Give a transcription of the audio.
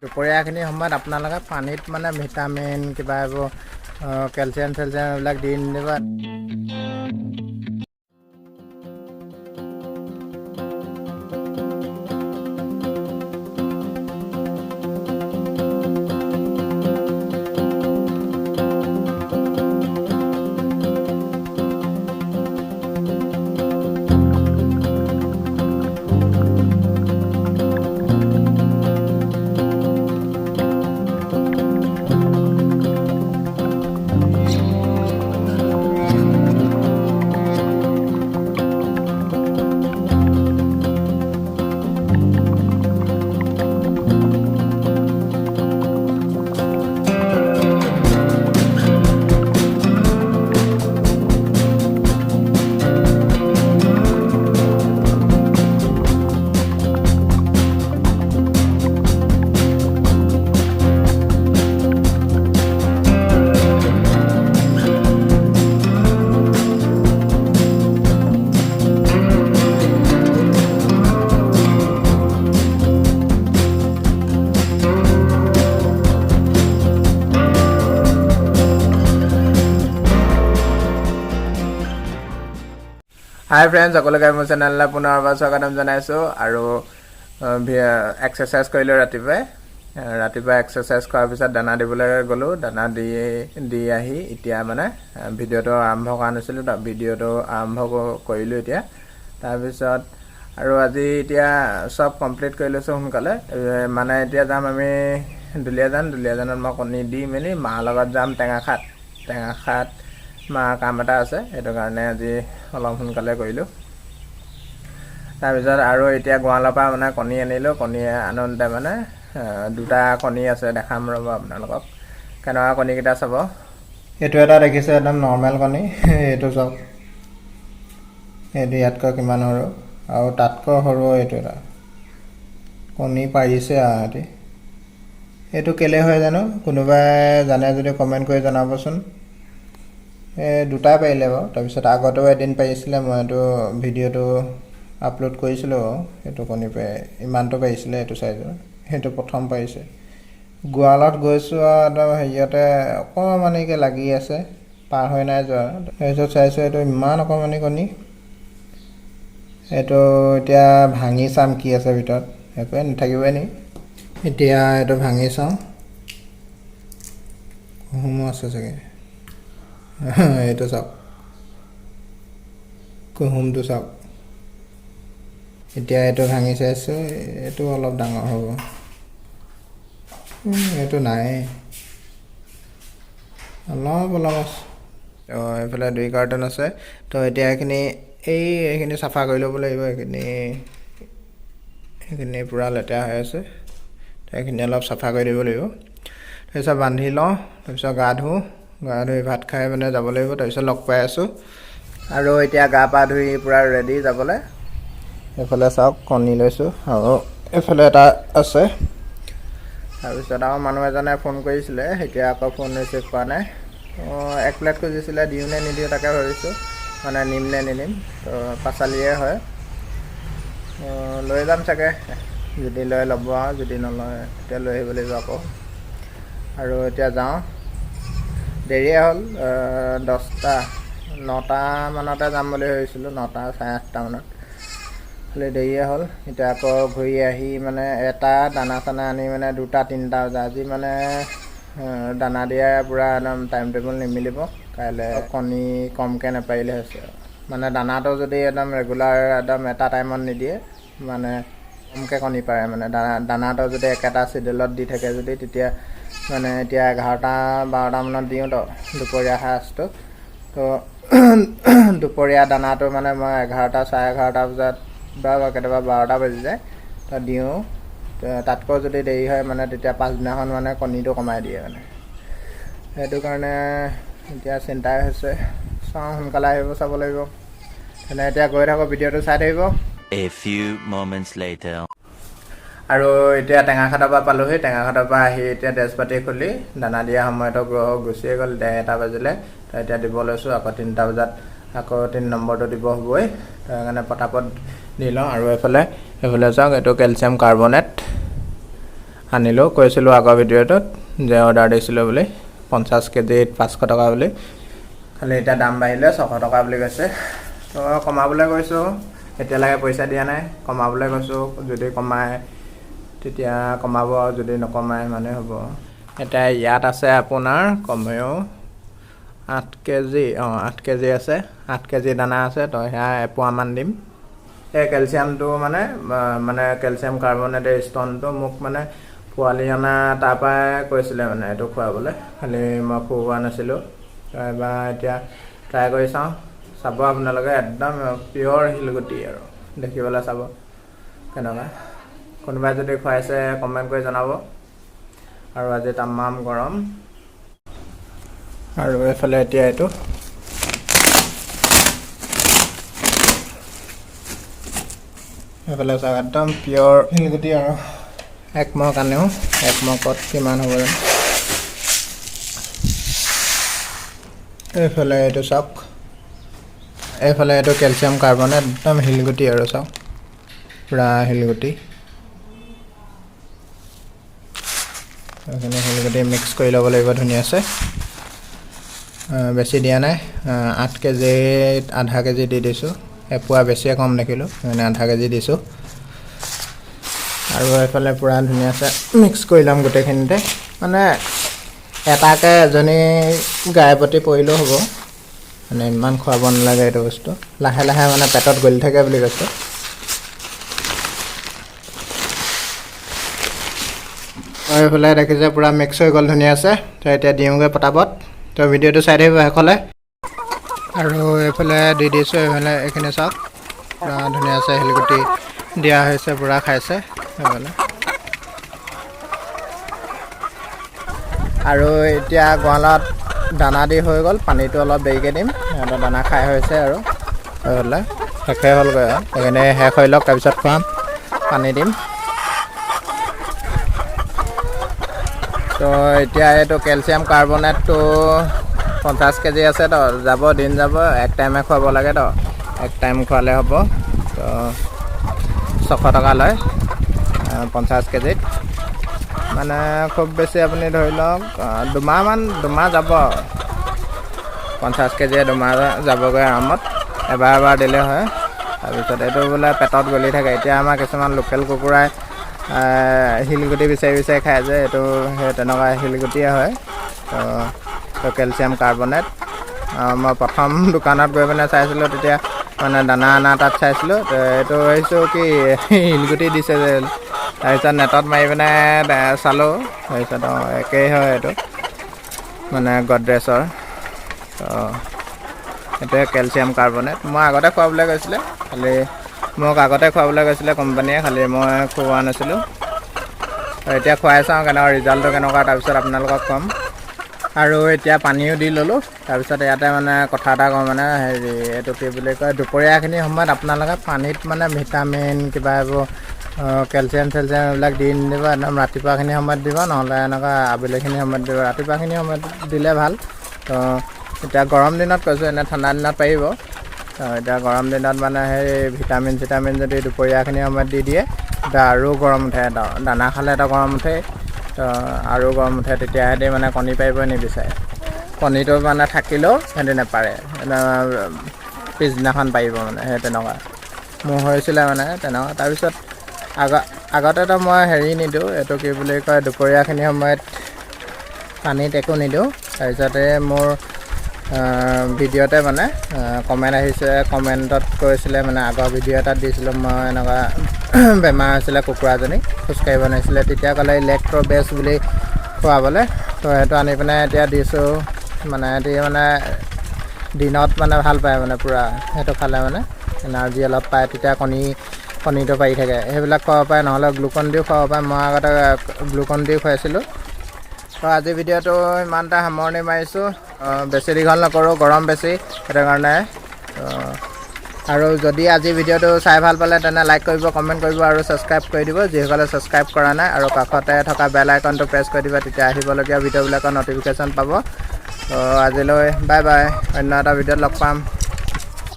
দুপৰীয়াখিনি সময়ত আপোনালোকে পানীত মানে ভিটামিন কিবা এইবোৰ কেলছিয়াম এইবিলাক দি নিদিব। হাই ফ্ৰেণ্ডছ, সকলোকে মোৰ চেনেললৈ পুনৰবাৰ স্বাগতম জনাইছোঁ। আৰু এক্সাৰচাইজ কৰিলোঁ ৰাতিপুৱাই এক্সাৰচাইজ কৰাৰ পিছত দানা দিবলৈ গ'লোঁ। দানা দি আহি এতিয়া মানে ভিডিঅ'টো আৰম্ভ কৰা নাছিলোঁ, ভিডিঅ'টো আৰম্ভ কৰিলোঁ এতিয়া। তাৰপিছত আৰু আজি এতিয়া চব কমপ্লিট কৰি লৈছোঁ সোনকালে। মানে এতিয়া যাম আমি দুলীয়াজানত মই কণী দি মেলি মাৰ লগত যাম টেঙাখাত মাৰ কাম এটা আছে, সেইটো কাৰণে আজি অলপ সোনকালে কৰিলোঁ। তাৰপিছত আৰু এতিয়া গঁৰালৰ পৰা মানে কণী আনিলোঁ। কণী আনোতে মানে দুটা কণী আছে, দেখাম ৰ'ব আপোনালোকক কেনেকুৱা কণীকেইটা চাব। এইটো এটা দেখিছে একদম নৰ্মেল কণী, এইটো চাওক, এইটো ইয়াতকৈ কিমান সৰু আৰু তাতকৈ সৰু এইটো এটা কণী পাৰিছে আৰু সিহঁতি। এইটো কেলে হয় জানো, কোনোবাই জানে যদি কমেণ্ট কৰি জনাবচোন। দুটাই পাৰিলে বাৰু। তাৰপিছত আগতেও এদিন পাৰিছিলে, মই এইটো ভিডিঅ'টো আপলোড কৰিছিলোঁ বাৰু। সেইটো কণী ইমানটো পাৰিছিলে, এইটো চাইজৰ, সেইটো প্ৰথম পাৰিছে। গঁৰালত গৈছোঁ আৰু একদম হেৰিয়তে অকণমানিকৈ লাগি আছে, পাৰ হৈ নাই যোৱা। তাৰপিছত চাইছোঁ এইটো ইমান অকণমানি কণী। এইটো এতিয়া ভাঙি চাম কি আছে ভিতৰত, একোৱে নাথাকিবই নি। এতিয়া এইটো ভাঙি চাওঁ, কুহুমো আছে চাগে। এইটো চাওক, কুহুমটো চাওক। এতিয়া এইটো ভাঙি চাইছোঁ, এইটো অলপ ডাঙৰ হ'ব, এইটো নাই, অলপ আছে। তো এইফালে 2 কাৰ্টন আছে। তো এতিয়া এইখিনি চাফা কৰি ল'ব লাগিব। এইখিনি পূৰা লেতেৰা হৈ আছে, তো এইখিনি অলপ চাফা কৰি দিব লাগিব। তাৰপিছত বান্ধি লওঁ, তাৰপিছত গা ধুই ভাত খাই মানে যাব লাগিব। তাৰপিছত লগ পাই আছোঁ। আৰু এতিয়া গা পা ধুই পূৰা ৰেডি যাবলৈ। এইফালে চাওক, কণী লৈছোঁ আৰু এইফালে এটা আছে। তাৰপিছত আৰু মানুহ এজনে ফোন কৰিছিলে, এতিয়া আকৌ ফোন ৰিচিভ কৰা নাই। 1 প্লেট খুজিছিলে, দিওঁ নে নিদিওঁ তাকে ভাবিছোঁ, মানে নিম নে নিনিম। তো পাচলিয়ে হয়, লৈ যাম চাগে, যদি লৈ ল'ব আৰু যদি নলয় তেতিয়া লৈ আহিব লাগিব আকৌ। আৰু এতিয়া যাওঁ, দেৰিয়ে হ'ল, 9টা মানতে যাম বুলি ভাবিছিলোঁ, 9টা চাৰে 8টা মানত, খালি দেৰিয়ে হ'ল। এতিয়া আকৌ ঘূৰি আহি মানে এটা দানা চানা আনি মানে 2টা-3টা বজা, আজি মানে দানা দিয়া পূৰা একদম টাইম টেবুল নিমিলিব। কাইলৈ কণী কমকৈ নাপাৰিলে হৈছে, মানে দানাটো যদি একদম ৰেগুলাৰ একদম এটা টাইমত নিদিয়ে মানে কমকৈ কণী পাৰে। মানে দানাটো যদি একেটা চিডিউলত দি থাকে যদি, তেতিয়া মানে এতিয়া 11টা-12টা মানত দিওঁ তো দুপৰীয়া সাঁজটো। তো দুপৰীয়া দানাটো মানে মই 11টা চাৰে 11টা বজাত বা কেতিয়াবা 12টা বাজি যায় তো দিওঁ। তাতকৈ যদি দেৰি হয় মানে তেতিয়া পাছদিনাখন মানে কণীটো কমাই দিয়ে মানে। সেইটো কাৰণে এতিয়া চিন্তাই হৈছে, চাওঁ সোনকালে আহিব চাব লাগিব। তেনে এতিয়া গৈ থাকোঁ, ভিডিঅ'টো চাই থাকিব। A few moments later. আৰু এতিয়া টেঙাখাটৰ পৰা পালোঁহি। টেঙাখাটৰ পৰা আহি এতিয়া ড্ৰেছ পাতি খুলি দানা দিয়া সময়তো গুচিয়ে গ'ল, 1:30 বাজিলে। তো এতিয়া দিব লৈছোঁ, আকৌ 3টা বজাত আকৌ 3 নম্বৰটো দিব হ'বই। তো সেইকাৰণে পটাপট দি লওঁ। আৰু এইফালে চাওক, এইটো কেলছিয়াম কাৰ্বনেট আনিলোঁ, কৈছিলোঁ আগৰ ভিডিঅ'টোত যে অৰ্ডাৰ দিছিলোঁ বুলি 50 কেজিত 500 টকা বুলি, খালি এতিয়া দাম বাঢ়িলে 600 টকা বুলি কৈছে। তো কমাবলৈ কৈছোঁ, এতিয়ালৈকে পইচা দিয়া নাই, কমাবলৈ কৈছোঁ, যদি কমায় তেতিয়া কমাব, যদি নকমায় মানে হ'ব। এতিয়া ইয়াত আছে আপোনাৰ কমেও 8 কেজি, 8 কেজি আছে, 8 কেজি দানা আছে, তো সেয়া এপোৱামান দিম। এই কেলচিয়ামটো মানে কেলচিয়াম কাৰ্বনেট এই ষ্টনটো মোক মানে পোৱালি অনা তাৰপৰাই কৈছিলে মানে এইটো খুৱাবলৈ, খালি মই খুওৱা নাছিলোঁ। তো এবাৰ এতিয়া ট্ৰাই কৰি চাওঁ, চাব আপোনালোকে, একদম পিয়'ৰ শিলগুটি আৰু দেখিবলৈ চাব কেনেকুৱা। কোনোবাই যদি খুৱাইছে কমেণ্ট কৰি জনাব। আৰু আজি তামাম গৰম। আৰু এইফালে এতিয়া এইটো এইফালে চাওক, একদম পিয়'ৰ শিলগুটি আৰু 1 মগ আনেও, 1 মগত কিমান হ'ব জানো। এইফালে এইটো চাওক, এইফালে এইটো কেলচিয়াম কাৰ্বনেট, একদম শিলগুটি আৰু চাওক, পূৰা শিলগুটি। এইখিনি শিলগুটি মিক্স কৰি ল'ব লাগিব ধুনীয়াছে। বেছি দিয়া নাই, 8 কেজিত আধা কেজি দি দিছোঁ, এপোৱা বেছিয়ে কম দেখিলোঁ, মানে আধা কেজি দিছোঁ। আৰু এইফালে পূৰা ধুনীয়াছে মিক্স কৰি ল'ম গোটেইখিনিতে, মানে এটাকৈ এজনী গাই প্ৰতি পৰিলেও হ'ব, মানে ইমান খুৱাব নালাগে এইটো বস্তু, লাহে লাহে মানে পেটত গলি থাকে বুলি কৈছে। আৰু এইফালে দেখিছে পূৰা মিক্স হৈ গ'ল ধুনীয়াছে। তো এতিয়া দিওঁগৈ পটাপট, তো ভিডিঅ'টো চাই থাকিব শেষলৈ। আৰু এইফালে দি দিছোঁ, এইফালে এইখিনি চাওক, পূৰা ধুনীয়াছে শিলগুটি দিয়া হৈছে, পূৰা খাইছে এইফালে। আৰু এতিয়া গঁৰালত দানা দি হৈ গ'ল, পানীটো অলপ দেৰিকৈ দিম, সিহঁতৰ দানা খাই হৈছে আৰু এইফালে শেষে হ'লগৈ আৰু সেইকাৰণে শেষ হৈ লওক, তাৰপিছত খুৱাম, পানী দিম। তো এতিয়া এইটো কেলচিয়াম কাৰ্বনেটটো 50 কেজি আছে, তো যাব, দিন যাব, 1 টাইমে খুৱাব লাগে, তো 1 টাইম খোৱালে হ'ব। তো 600 টকা লয় 50 কেজিত, মানে খুব বেছি আপুনি ধৰি লওক 2মাহ যাব, 50 কেজিয়ে 2 মাহ যাবগৈ আৰামত, এবাৰ দিলে হয়। তাৰপিছত এইটো বোলে পেটত গলি থাকে। এতিয়া আমাৰ কিছুমান লোকেল কুকুৰাই শিলগুটি বিচাৰি খায় যে, এইটো সেই তেনেকুৱা শিলগুটিয়ে হয়। তো কেলচিয়াম কাৰ্বনেট, মই প্ৰথম দোকানত গৈ পিনে চাইছিলোঁ, তেতিয়া মানে দানা আনা তাত চাইছিলোঁ, তো এইটো ভাবিছোঁ কি শিলগুটি দিছে যে, তাৰপিছত নেটত মাৰি পিনে চালোঁ, তাৰপিছত একেই হয় এইটো, মানে গডৰেজৰ। তো এইটোৱে কেলচিয়াম কাৰ্বনেট। মই আগতে খুৱাবলৈ কৈছিলে, খালি মোক আগতে খুৱাবলৈ কৈছিলে কোম্পানীয়ে, খালি মই খুওৱা নাছিলোঁ। এতিয়া খুৱাই চাওঁ কেনেকুৱা ৰিজাল্টটো কেনেকুৱা, তাৰপিছত আপোনালোকক ক'ম। আৰু এতিয়া পানীও দি ল'লোঁ। তাৰপিছত ইয়াতে মানে কথা এটা কওঁ, মানে হেৰি এইটো কি বুলি কয়, দুপৰীয়াখিনি সময়ত আপোনালোকে পানীত মানে ভিটামিন কিবা এইবোৰ কেলচিয়াম এইবিলাক দি নিদিব, একদম ৰাতিপুৱাখিনি সময়ত দিব, নহ'লে এনেকুৱা আবেলিখিনি সময়ত দিব। ৰাতিপুৱাখিনি সময়ত দিলে ভাল। তো এতিয়া গৰম দিনত কৈছোঁ, এনে ঠাণ্ডা দিনত পাৰিব। এতিয়া গৰম দিনত মানে সেই ভিটামিন চিটামিন যদি দুপৰীয়াখিনি সময়ত দি দিয়ে, এতিয়া আৰু গৰম উঠে, দানা খালে এটা গৰম উঠে, তো আৰু গৰম উঠে, তেতিয়া সিহঁতি মানে কণী পাৰিব নিবিচাৰে। কণীটো মানে থাকিলেও সিহঁতি নেপাৰে, পিছদিনাখন পাৰিব মানে, সেই তেনেকুৱা মোৰ হৈছিলে মানে তেনেকুৱা। তাৰপিছত আগতেতো মই হেৰি নিদিওঁ, এইটো কি বুলি কয়, দুপৰীয়াখিনি সময়ত পানীত একো নিদিওঁ। তাৰপিছতে মোৰ ভিডিঅ'তে মানে কমেণ্ট আহিছে, কমেণ্টত কৈছিলে মানে, আগৰ ভিডিঅ' এটাত দিছিলোঁ মই, এনেকুৱা বেমাৰ হৈছিলে কুকুৰাজনী, খোজকাঢ়িব নোৱাৰিছিলে, তেতিয়া ক'লে ইলেক্ট্ৰ বেছ বুলি খুৱাবলৈ। তো সেইটো আনি পিনে এতিয়া দিছোঁ, মানে সিহঁতি মানে দিনত মানে ভাল পায়, মানে পূৰা সেইটো খালে মানে এনাৰ্জি অলপ পায়, তেতিয়া কণীটো পাৰি থাকে। সেইবিলাক খুৱাব পাৰে, নহ'লে গ্লুকন ডিও খুৱাব পাৰে। মই আগতে গ্লুকন ডিও খুৱাইছিলোঁ। তো আজি ভিডিঅ'টো ইমানটা সামৰণি মাৰিছোঁ, বেছি দীঘল নকৰোঁ, গৰম বেছি, সেইটো কাৰণে। আৰু যদি আজি ভিডিঅ'টো চাই ভাল পালে, তেনে লাইক কৰিব, কমেণ্ট কৰিব আৰু ছাবস্ক্ৰাইব কৰি দিব, যিসকলে ছাবস্ক্ৰাইব কৰা নাই। আৰু কাষতে থকা বেল আইকনটো প্ৰেছ কৰি দিব, তেতিয়া আহিবলগীয়া ভিডিঅ'বিলাকৰ ন'টিফিকেশ্যন পাব। তো আজিলৈ বাই বাই, অন্য এটা ভিডিঅ'ত লগ পাম।